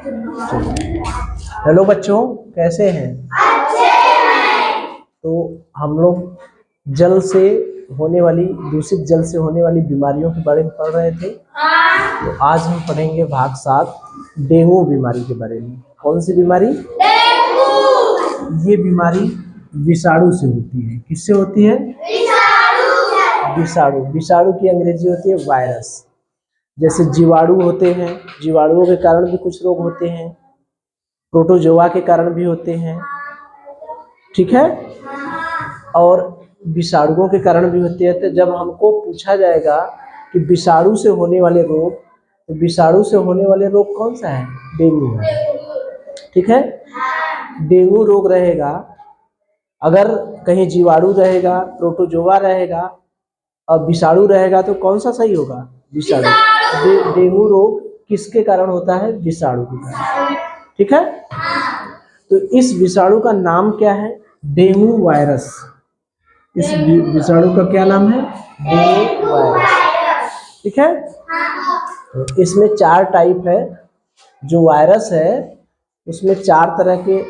Hello बच्चों, कैसे हैं? तो हम लोग जल से होने वाली दूषित जल से होने वाली बीमारियों के बारे में पढ़ रहे थे। तो आज हम पढ़ेंगे भाग 7 डेंगू बीमारी के बारे में। कौन सी बीमारी? डेंगू। ये बीमारी विषाणु से होती है। किससे होती है? विषाणु। विषाणु की अंग्रेजी होती है वायरस। जैसे जीवाणु होते हैं, जीवाणुओं के कारण भी कुछ रोग होते हैं, प्रोटोजोआ के कारण भी होते हैं, ठीक है, और विषाणुओं के कारण भी होते हैं। तो जब हमको पूछा जाएगा कि विषाणु से होने वाले रोग, तो विषाणु से होने वाले रोग कौन सा है? डेंगू है, ठीक है। डेंगू रोग रहेगा, अगर कहीं जीवाणु रहेगा, प्रोटोजोआ रहेगा और विषाणु रहेगा तो कौन सा सही होगा? विषाणु। डेंगू रोग किसके कारण होता है? विषाणु के कारण, ठीक है। तो इस विषाणु का नाम क्या है? Dengue virus. इस विषाणु का क्या नाम है? डेंगू वायरस, ठीक है। तो इसमें 4 टाइप है। जो वायरस है उसमें 4 तरह के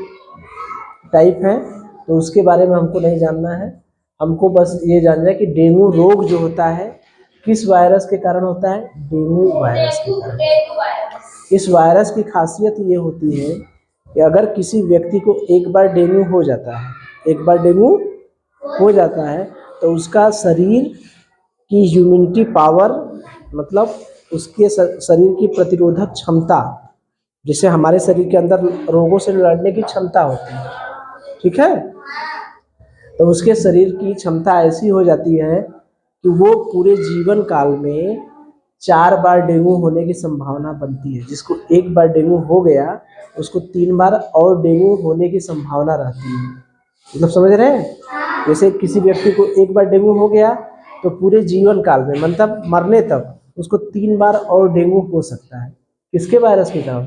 टाइप हैं, तो उसके बारे में हमको नहीं जानना है। हमको बस ये जानना है कि डेंगू रोग जो होता है किस वायरस के कारण होता है? डेंगू वायरस के कारण। इस वायरस की खासियत ये होती है कि अगर किसी व्यक्ति को एक बार डेंगू हो जाता है, एक बार डेंगू हो जाता है तो उसका शरीर की इम्यूनिटी पावर, मतलब उसके शरीर की प्रतिरोधक क्षमता, जिससे हमारे शरीर के अंदर रोगों से लड़ने की क्षमता होती है, ठीक है, तो उसके शरीर की क्षमता ऐसी हो जाती है कि वो पूरे जीवन काल में 4 बार डेंगू होने की संभावना बनती है। जिसको एक बार डेंगू हो गया उसको 3 बार और डेंगू होने की संभावना रहती है। मतलब समझ रहे हैं? जैसे किसी व्यक्ति को एक बार डेंगू हो गया तो पूरे जीवन काल में, मतलब मरने तक, उसको 3 बार और डेंगू हो सकता है। किसके वायरस के कारण?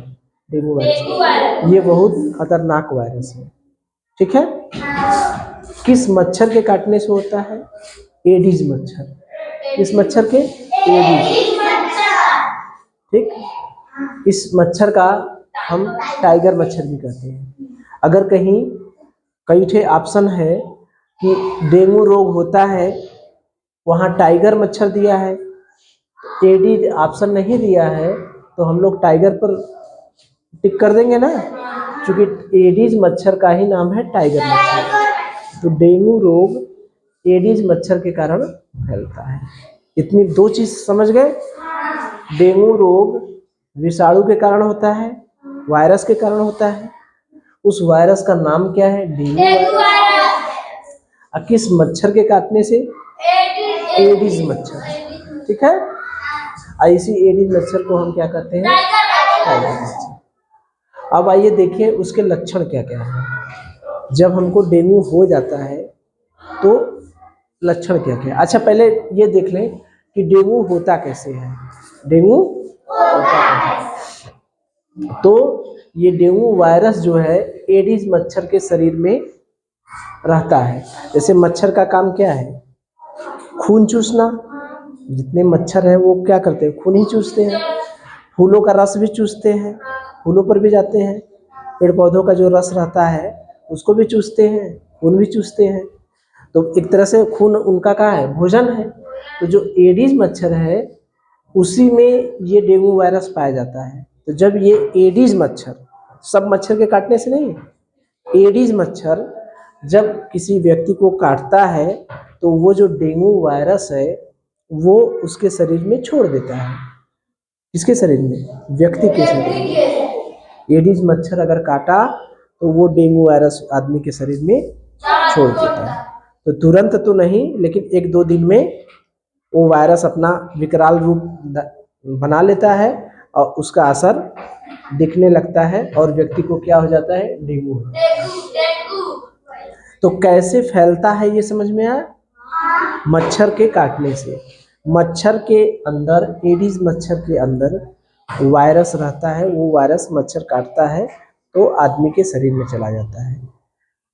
Dengue virus. ये बहुत खतरनाक वायरस है, ठीक है। किस मच्छर के काटने से होता है? एडीज मच्छर। किस मच्छर के? एडीज, ठीक। इस मच्छर का हम टाइगर मच्छर भी कहते हैं। अगर कहीं कई ठे ऑप्शन है कि डेंगू रोग होता है, वहाँ टाइगर मच्छर दिया है, एडीज ऑप्शन नहीं दिया है, तो हम लोग टाइगर पर टिक कर देंगे ना, क्योंकि एडीज मच्छर का ही नाम है टाइगर मच्छर। तो डेंगू रोग एडीज मच्छर के कारण फैलता है। इतनी 2 चीज समझ गए? डेंगू रोग विषाणु के कारण होता है, वायरस के कारण होता है। उस वायरस का नाम क्या है? Dengue virus. और किस मच्छर के काटने से? एडीज मच्छर, ठीक है। ऐसी एडीज मच्छर को हम क्या कहते हैं? टाइगर मच्छर। अब आइए देखिए उसके लक्षण क्या क्या है। जब हमको डेंगू हो जाता है तो लक्षण क्या क्या है? अच्छा, पहले ये देख लें कि डेंगू होता कैसे है। डेंगू होता कैसे? तो ये डेंगू वायरस जो है एडीज मच्छर के शरीर में रहता है। जैसे मच्छर का काम क्या है? खून चूसना। जितने मच्छर हैं वो क्या करते हैं? खून ही चूसते हैं। फूलों का रस भी चूसते हैं, फूलों पर भी जाते हैं। पेड़ पौधों का जो रस रहता है उसको भी चूसते हैं, खून भी चूसते हैं। तो एक तरह से खून उनका क्या है? भोजन है। तो जो एडीज मच्छर है उसी में ये डेंगू वायरस पाया जाता है। तो जब ये एडीज मच्छर, सब मच्छर के काटने से नहीं, एडीज मच्छर जब किसी व्यक्ति को काटता है तो वो जो डेंगू वायरस है वो उसके शरीर में छोड़ देता है। किसके शरीर में? व्यक्ति के शरीर में। एडीज मच्छर अगर काटा तो वो डेंगू वायरस आदमी के शरीर में छोड़ देता है। तो तुरंत तो नहीं, लेकिन 1-2 दिन में वो वायरस अपना विकराल रूप बना लेता है और उसका असर दिखने लगता है और व्यक्ति को क्या हो जाता है? डेंगू हो जाता है। तो कैसे फैलता है ये समझ में आया? मच्छर के काटने से। मच्छर के अंदर, एडीज मच्छर के अंदर वायरस रहता है। वो वायरस मच्छर काटता है तो आदमी के शरीर में चला जाता है।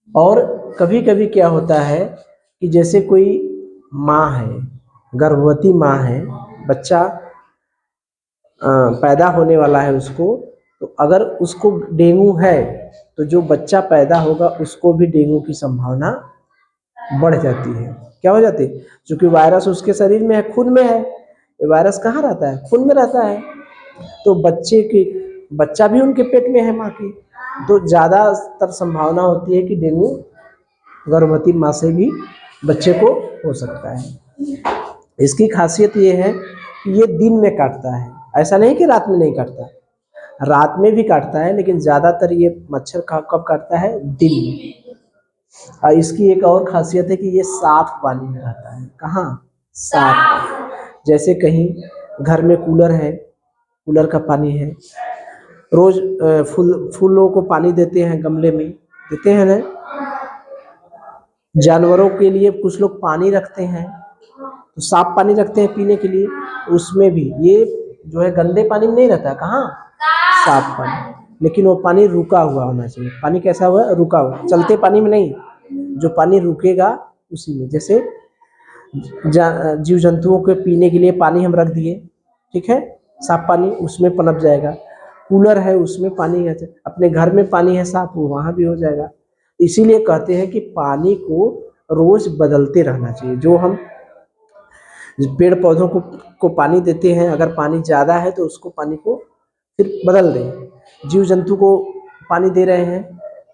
और कभी कभी क्या होता है कि जैसे कोई माँ है, गर्भवती माँ है, बच्चा पैदा होने वाला है उसको, तो अगर उसको डेंगू है तो जो बच्चा पैदा होगा उसको भी डेंगू की संभावना बढ़ जाती है। क्या हो जाती है? क्योंकि वायरस उसके शरीर में है, खून में है। ये वायरस कहाँ रहता है? खून में रहता है। तो बच्चा भी उनके पेट में है माँ की, तो ज़्यादातर संभावना होती है कि डेंगू गर्भवती माँ से भी बच्चे को हो सकता है। इसकी खासियत ये है कि ये दिन में काटता है, ऐसा नहीं कि रात में नहीं काटता, रात में भी काटता है, लेकिन ज़्यादातर ये मच्छर कब काटता है? दिन में। और इसकी एक और खासियत है कि ये साफ पानी में रहता है। कहाँ? साफ। जैसे कहीं घर में कूलर है, कूलर का पानी है, रोज फूलों को पानी देते हैं, गमले में देते हैं ना, जानवरों के लिए कुछ लोग पानी रखते हैं, तो साफ पानी रखते हैं पीने के लिए, उसमें भी ये जो है गंदे पानी में नहीं रहता। कहाँ? साफ पानी। लेकिन वो पानी रुका हुआ होना चाहिए। पानी कैसा हुआ? रुका हुआ, चलते पानी में नहीं, जो पानी रुकेगा उसी में। जैसे जीव जंतुओं के पीने के लिए पानी हम रख दिए, ठीक है, साफ पानी, उसमें पनप जाएगा। कूलर है, उसमें पानी है, अपने घर में पानी है साफ, वो वहाँ भी हो जाएगा। इसीलिए कहते हैं कि पानी को रोज बदलते रहना चाहिए। जो हम पेड़ पौधों को पानी देते हैं, अगर पानी ज़्यादा है तो उसको पानी को फिर बदल दें। जीव जंतु को पानी दे रहे हैं,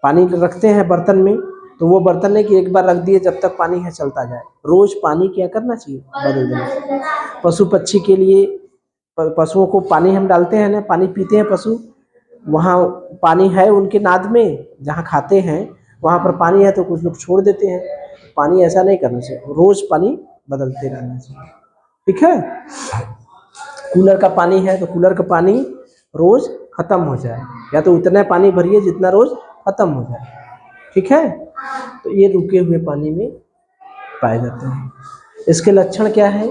पानी रखते हैं बर्तन में, तो वो बर्तन नहीं कि एक बार रख दिए जब तक पानी है चलता जाए, रोज पानी क्या करना चाहिए? बदल देना चाहिए। पशु पक्षी के लिए, पशुओं को पानी हम डालते हैं ना, पानी पीते हैं पशु, वहाँ पानी है उनके नाद में, जहाँ खाते हैं वहाँ पर पानी है, तो कुछ लोग छोड़ देते हैं। पानी ऐसा नहीं करना चाहिए, रोज पानी बदलते रहना चाहिए, ठीक है। कूलर का पानी है तो कूलर का पानी रोज खत्म हो जाए, या तो उतना पानी भरिए जितना रोज खत्म हो जाए, ठीक है। तो ये रुके हुए पानी में पाए जाते हैं। इसके लक्षण क्या है?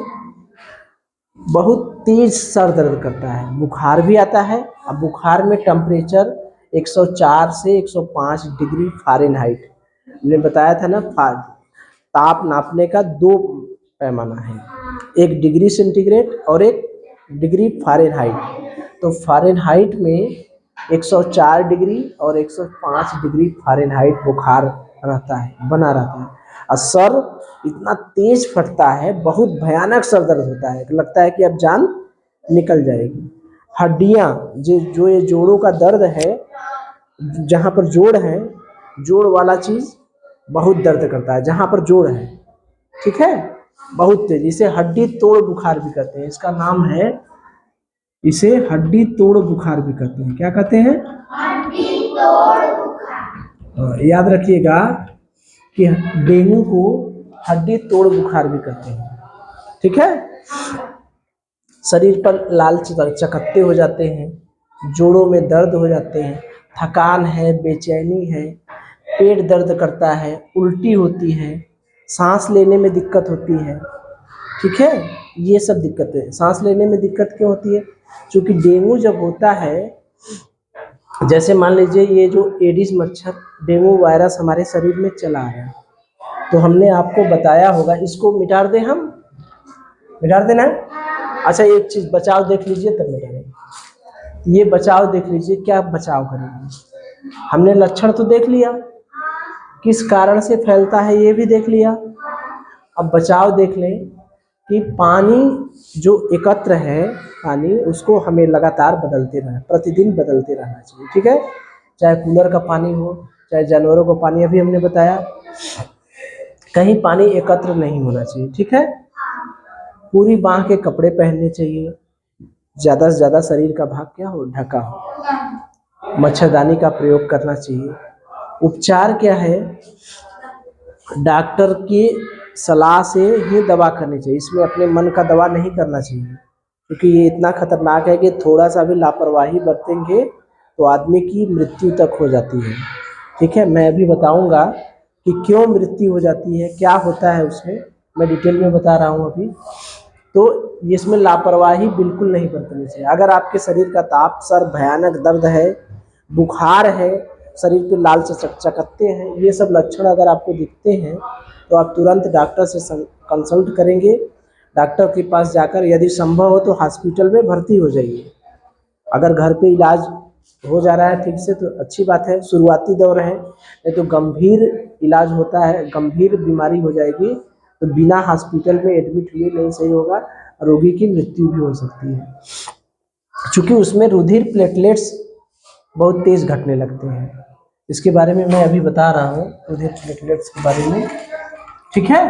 बहुत तेज सर दर्द करता है, बुखार भी आता है। अब बुखार में टेम्परेचर 104 से 105 डिग्री फ़ारेनहाइट, मैंने बताया था ना, ताप नापने का 2 पैमाना है, 1 डिग्री सेंटीग्रेड और 1 डिग्री फ़ारेनहाइट। तो फ़ारेनहाइट में 104 डिग्री और 105 डिग्री फ़ारेनहाइट बुखार रहता है, बना रहता है। और सर इतना तेज फटता है, बहुत भयानक सर दर्द होता है, लगता है कि अब जान निकल जाएगी। हड्डियाँ जो ये जोड़ों का दर्द है, जहाँ पर जोड़ है, जोड़ वाला चीज़ बहुत दर्द करता है, जहाँ पर जोड़ है, ठीक है, बहुत तेज। इसे हड्डी तोड़ बुखार भी कहते हैं। इसका नाम है, इसे हड्डी तोड़ बुखार भी कहते हैं। क्या कहते हैं? हड्डी तोड़ बुखार। याद रखिएगा कि डेंगू को हड्डी तोड़ बुखार भी कहते हैं, ठीक है। शरीर पर लाल चकत्ते हो जाते हैं, जोड़ों में दर्द हो जाते हैं, थकान है, बेचैनी है, पेट दर्द करता है, उल्टी होती है, सांस लेने में दिक्कत होती है, ठीक है। ये सब दिक्कतें, सांस लेने में दिक्कत क्यों होती है? क्योंकि डेंगू जब होता है, जैसे मान लीजिए ये जो एडिस मच्छर, डेंगू वायरस हमारे शरीर में चला आया, तो हमने आपको बताया होगा, इसको मिटा दें, हम मिटा देना है। अच्छा, एक चीज़ बचाव देख लीजिए तब मिटाएंगे। ये बचाव देख लीजिए, क्या बचाव करेंगे। हमने लक्षण तो देख लिया, किस कारण से फैलता है ये भी देख लिया। अब बचाव देख लें कि पानी जो एकत्र है, पानी उसको हमें लगातार बदलते रहना, प्रतिदिन बदलते रहना चाहिए, ठीक है। चाहे कूलर का पानी हो, चाहे जानवरों का पानी, अभी हमने बताया, कहीं पानी एकत्र नहीं होना चाहिए, ठीक है। पूरी बांह के कपड़े पहनने चाहिए, ज़्यादा से ज़्यादा शरीर का भाग क्या हो? ढका हो। मच्छरदानी का प्रयोग करना चाहिए। उपचार क्या है? डॉक्टर की सलाह से ही दवा करनी चाहिए, इसमें अपने मन का दवा नहीं करना चाहिए, क्योंकि ये इतना खतरनाक है कि थोड़ा सा भी लापरवाही बरतेंगे तो आदमी की मृत्यु तक हो जाती है, ठीक है। मैं अभी बताऊंगा कि क्यों मृत्यु हो जाती है, क्या होता है उसमें, मैं डिटेल में बता रहा हूँ अभी। तो इसमें लापरवाही बिल्कुल नहीं बरतनी चाहिए। अगर आपके शरीर का ताप, सर भयानक दर्द है, बुखार है, शरीर पे लाल चकत्ते हैं, ये सब लक्षण अगर आपको दिखते हैं तो आप तुरंत डॉक्टर से कंसल्ट करेंगे। डॉक्टर के पास जाकर यदि संभव हो तो हॉस्पिटल में भर्ती हो जाइए। अगर घर पे इलाज हो जा रहा है ठीक से तो अच्छी बात है, शुरुआती दौर है। नहीं तो गंभीर इलाज होता है, गंभीर बीमारी हो जाएगी तो बिना हॉस्पिटल में एडमिट हुए नहीं सही होगा, रोगी की मृत्यु भी हो सकती है, क्योंकि उसमें रुधिर प्लेटलेट्स बहुत तेज घटने लगते हैं। इसके बारे में मैं अभी बता रहा हूँ, रुधिर प्लेटलेट्स के बारे में, ठीक है।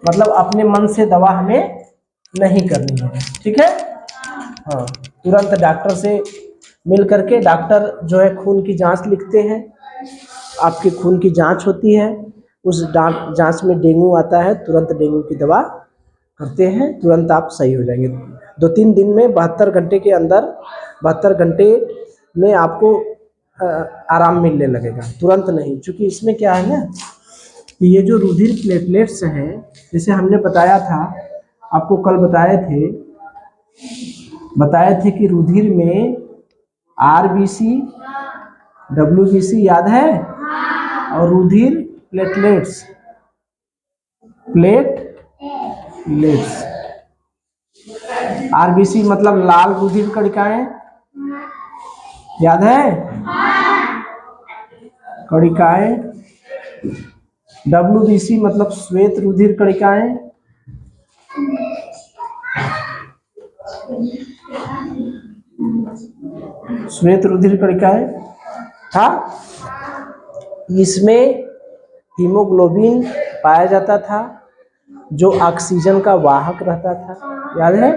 मतलब अपने मन से दवा हमें नहीं करनी है, ठीक है। हाँ, तुरंत डॉक्टर से मिल करके, डॉक्टर जो है खून की जांच लिखते हैं, आपके खून की जांच होती है, उस जांच में डेंगू आता है, तुरंत डेंगू की दवा करते हैं, तुरंत आप सही हो जाएंगे। 2-3 दिन में, 72 घंटे के अंदर, 72 घंटे में आपको आराम मिलने लगेगा, तुरंत नहीं। क्योंकि इसमें क्या है ना कि ये जो रुधिर प्लेटलेट्स हैं, जैसे हमने बताया था, आपको कल बताए थे कि रुधिर में आरबीसी, डब्ल्यूबीसी याद है, और रुधिर प्लेटलेट्स, आरबीसी मतलब लाल रुधिर कणिकाएं, याद है, कणिकाएं। डब्ल्यूबीसी मतलब श्वेत रुधिर कणिकाएं, श्वेत रुधिर कणिकाएं था। इसमें हीमोग्लोबिन पाया जाता था, जो ऑक्सीजन का वाहक रहता था, याद है।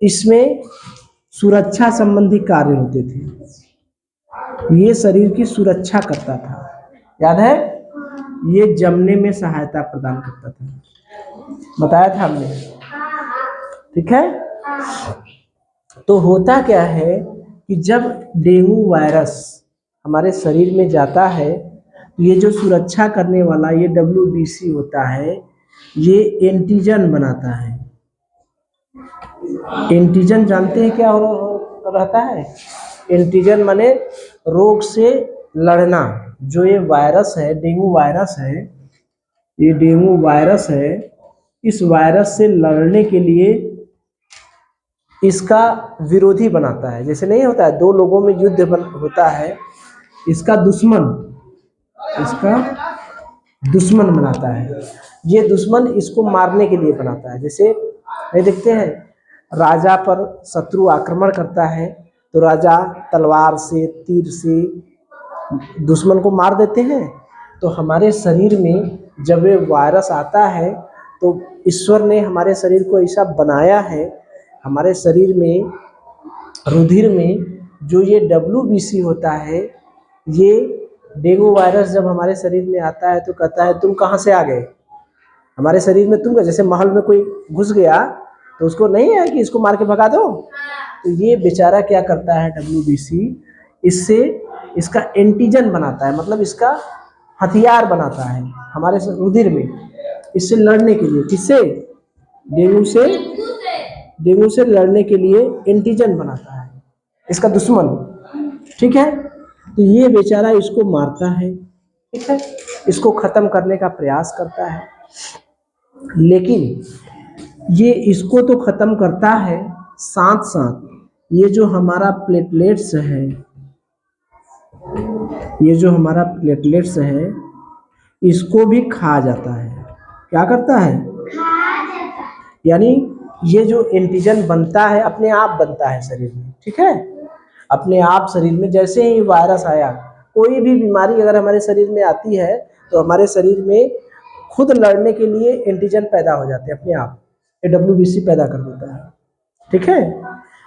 इसमें सुरक्षा संबंधी कार्य होते थे, ये शरीर की सुरक्षा करता था, याद है। ये जमने में सहायता प्रदान करता था, बताया था हमने, ठीक है। तो होता क्या है कि जब डेंगू वायरस हमारे शरीर में जाता है तो ये जो सुरक्षा करने वाला ये डब्ल्यूबीसी होता है, ये एंटीजन बनाता है। एंटीजन जानते हैं क्या रहता है? एंटीजन माने रोग से लड़ना। जो ये वायरस है, डेंगू वायरस है, ये डेंगू वायरस है, इस वायरस से लड़ने के लिए इसका विरोधी बनाता है। जैसे नहीं होता है, दो लोगों में युद्ध होता है, इसका दुश्मन बनाता है। ये दुश्मन इसको मारने के लिए बनाता है। जैसे नहीं देखते हैं, राजा पर शत्रु आक्रमण करता है तो राजा तलवार से, तीर से दुश्मन को मार देते हैं। तो हमारे शरीर में जब ये वायरस आता है तो ईश्वर ने हमारे शरीर को ऐसा बनाया है, हमारे शरीर में रुधिर में जो ये डब्ल्यूबीसी होता है, ये डेंगू वायरस जब हमारे शरीर में आता है तो कहता है तुम कहाँ से आ गए हमारे शरीर में। तुम जैसे महल में कोई घुस गया तो उसको नहीं है कि इसको मार के भगा दो, तो ये बेचारा क्या करता है डब्ल्यूबीसी, इससे इसका एंटीजन बनाता है, मतलब इसका हथियार बनाता है हमारे रुधिर में, इससे लड़ने के लिए। किससे? डेंगू से लड़ने के लिए एंटीजन बनाता है इसका दुश्मन, ठीक है। तो ये बेचारा इसको मारता है, ठीक है, इसको खत्म करने का प्रयास करता है। लेकिन ये इसको तो खत्म करता है, साथ साथ ये जो हमारा प्लेटलेट्स है, ये जो हमारा प्लेटलेट्स है, इसको भी खा जाता है। क्या करता है? यानी ये जो एंटीजन बनता है अपने आप बनता है शरीर में, ठीक है। अपने आप शरीर में जैसे ही वायरस आया, कोई भी बीमारी अगर हमारे शरीर में आती है तो हमारे शरीर में खुद लड़ने के लिए एंटीजन पैदा हो जाते हैं अपने आप, ये डब्ल्यूबीसी पैदा कर देता है, ठीक है।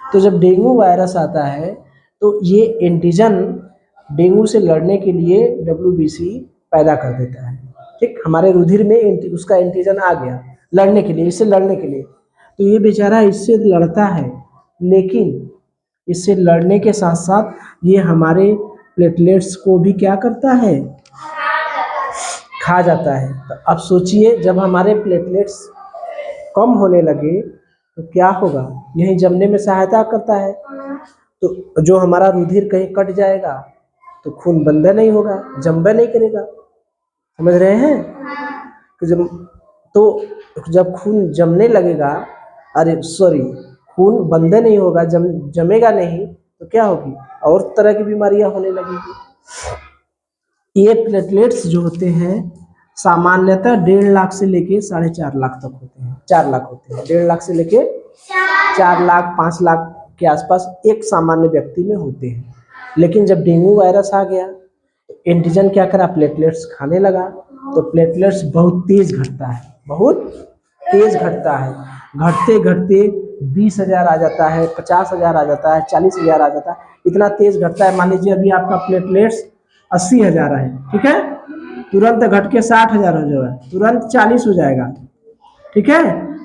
तो जब डेंगू वायरस आता है तो ये एंटीजन डेंगू से लड़ने के लिए डब्ल्यूबीसी पैदा कर देता है, ठीक। हमारे रुधिर में उसका एंटीजन आ गया लड़ने के लिए, इससे लड़ने के लिए। तो ये बेचारा इससे लड़ता है, लेकिन इससे लड़ने के साथ साथ ये हमारे प्लेटलेट्स को भी क्या करता है? खा जाता है। तो अब सोचिए, जब हमारे प्लेटलेट्स कम होने लगे तो क्या होगा? यही जमने में सहायता करता है। तो जो हमारा रुधिर कहीं कट जाएगा तो खून बंद नहीं होगा, जमबे नहीं करेगा, समझ रहे हैं? तो जब खून जमने लगेगा, खून बंद नहीं होगा, जमेगा नहीं, तो तो क्या होगी, और तरह की बीमारियां होने लगेगी। ये प्लेटलेट्स जो होते हैं सामान्यतः 1.5 लाख से लेके 4.5 लाख तक होते हैं, 4 लाख होते हैं। 1.5 लाख से लेके 4 लाख 5 लाख के आसपास एक सामान्य व्यक्ति में होते हैं। लेकिन जब डेंगू वायरस आ गया, एंटीजन क्या करा, प्लेटलेट्स खाने लगा, तो प्लेटलेट्स बहुत तेज घटता है, बहुत तेज घटता है। घटते घटते 20,000 आ जाता है, 50,000 आ जाता है, 40,000 आ जाता है, इतना तेज घटता है। मान लीजिए अभी आपका प्लेटलेट्स 80,000 है, ठीक है, तुरंत घट के 60,000 हो जाएगा, तुरंत 40 हो जाएगा, ठीक है,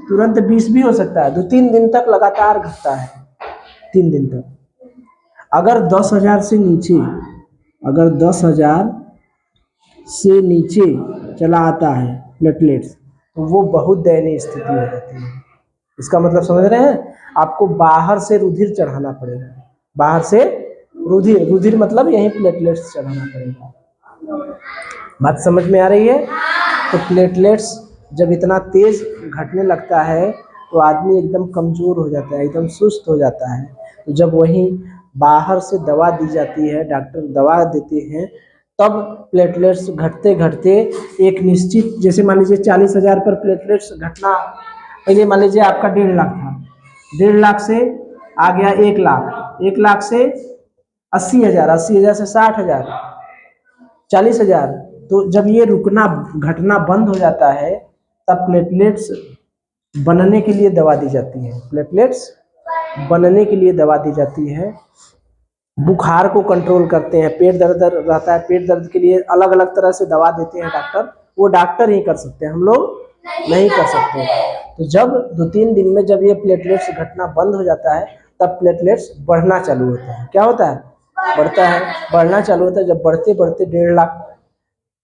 तुरंत 20 भी हो सकता है। 2-3 दिन तक लगातार घटता है, 3 दिन तक। अगर 10,000 से नीचे, अगर 10,000 से नीचे चला आता है प्लेटलेट्स, तो वो बहुत दयनीय स्थिति हो जाती है। इसका मतलब समझ रहे हैं, आपको बाहर से रुधिर चढ़ाना पड़ेगा, बाहर से रुधिर, रुधिर मतलब यही प्लेटलेट्स चढ़ाना पड़ेगा। बात समझ में आ रही है? तो प्लेटलेट्स जब इतना तेज घटने लगता है तो आदमी एकदम कमज़ोर हो जाता है, एकदम सुस्त हो जाता है। तो जब वहीं बाहर से दवा दी जाती है, डॉक्टर दवा देते हैं, तब प्लेटलेट्स घटते घटते एक निश्चित, जैसे मान लीजिए 40,000 पर प्लेटलेट्स घटना, पहले मान लीजिए आपका 1.5 लाख था, 1.5 लाख से आ गया 1 लाख, 1 लाख से 80,000, 80,000 से 60,000, 40,000। तो जब ये रुकना, घटना बंद हो जाता है, तब प्लेटलेट्स बनने के लिए दवा दी जाती है, प्लेटलेट्स बनने के लिए दवा दी जाती है। बुखार को कंट्रोल करते हैं, पेट दर्द रहता है, पेट दर्द के लिए अलग अलग तरह से दवा देते हैं डॉक्टर, वो डॉक्टर ही कर सकते हैं, हम लोग नहीं कर सकते। तो जब 2-3 दिन में जब ये प्लेटलेट्स घटना बंद हो जाता है, तब प्लेटलेट्स बढ़ना चालू होता है। क्या होता है? बढ़ता है, बढ़ना चालू होता है। जब बढ़ते बढ़ते 1.5 लाख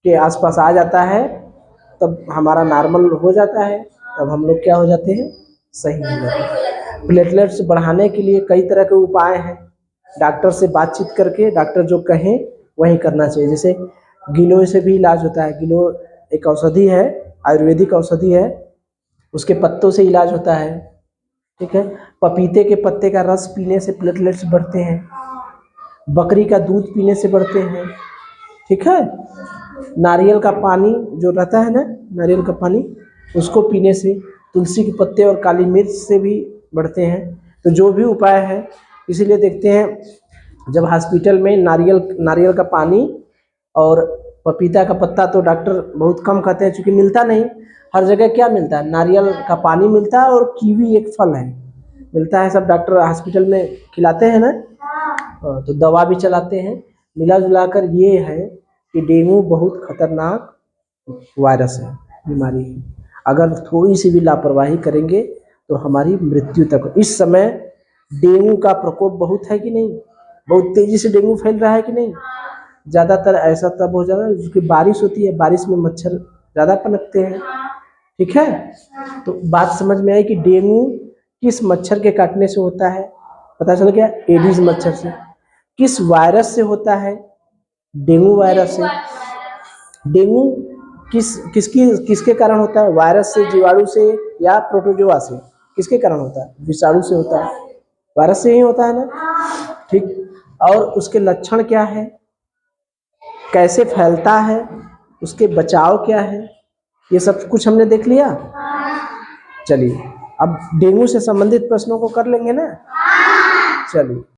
के आसपास आ जाता है, तब हमारा नॉर्मल हो जाता है, तब हम लोग क्या हो जाते हैं, सही हो जाते हैं। प्लेटलेट्स बढ़ाने के लिए कई तरह के उपाय हैं, डॉक्टर से बातचीत करके डॉक्टर जो कहें वही करना चाहिए। जैसे गिलोय से भी इलाज होता है, गिलोय एक औषधि है, आयुर्वेदिक औषधि है, उसके पत्तों से इलाज होता है, ठीक है। पपीते के पत्ते का रस पीने से प्लेटलेट्स बढ़ते हैं, बकरी का दूध पीने से बढ़ते हैं, ठीक है। नारियल का पानी जो रहता है ना, नारियल का पानी, उसको पीने से, तुलसी के पत्ते और काली मिर्च से भी बढ़ते हैं। तो जो भी उपाय है, इसीलिए देखते हैं जब हॉस्पिटल में नारियल का पानी और पपीता का पत्ता तो डॉक्टर बहुत कम कहते हैं, क्योंकि मिलता नहीं हर जगह। क्या मिलता है? नारियल का पानी मिलता है और कीवी एक फल है मिलता है, सब डॉक्टर हॉस्पिटल में खिलाते हैं ना, तो दवा भी चलाते हैं। मिला जुला कर ये है कि डेंगू बहुत खतरनाक वायरस है, बीमारी है। अगर थोड़ी सी भी लापरवाही करेंगे तो हमारी मृत्यु तक। इस समय डेंगू का प्रकोप बहुत है कि नहीं, बहुत तेजी से डेंगू फैल रहा है कि नहीं। ज़्यादातर ऐसा तब हो जाता है क्योंकि बारिश होती है, बारिश में मच्छर ज़्यादा पनपते हैं, ठीक है। तो बात समझ में आई कि डेंगू किस मच्छर के काटने से होता है, पता चल गया, एडिस मच्छर से। किस वायरस से होता है? डेंगू वायरस से। डेंगू किसके कारण होता है? वायरस से, जीवाणु से या प्रोटोजोआ से? किसके कारण होता है? विषाणु से होता है, वायरस से ही होता है ना, ठीक। और उसके लक्षण क्या है, कैसे फैलता है, उसके बचाव क्या है, ये सब कुछ हमने देख लिया। चलिए अब डेंगू से संबंधित प्रश्नों को कर लेंगे ना, चलिए।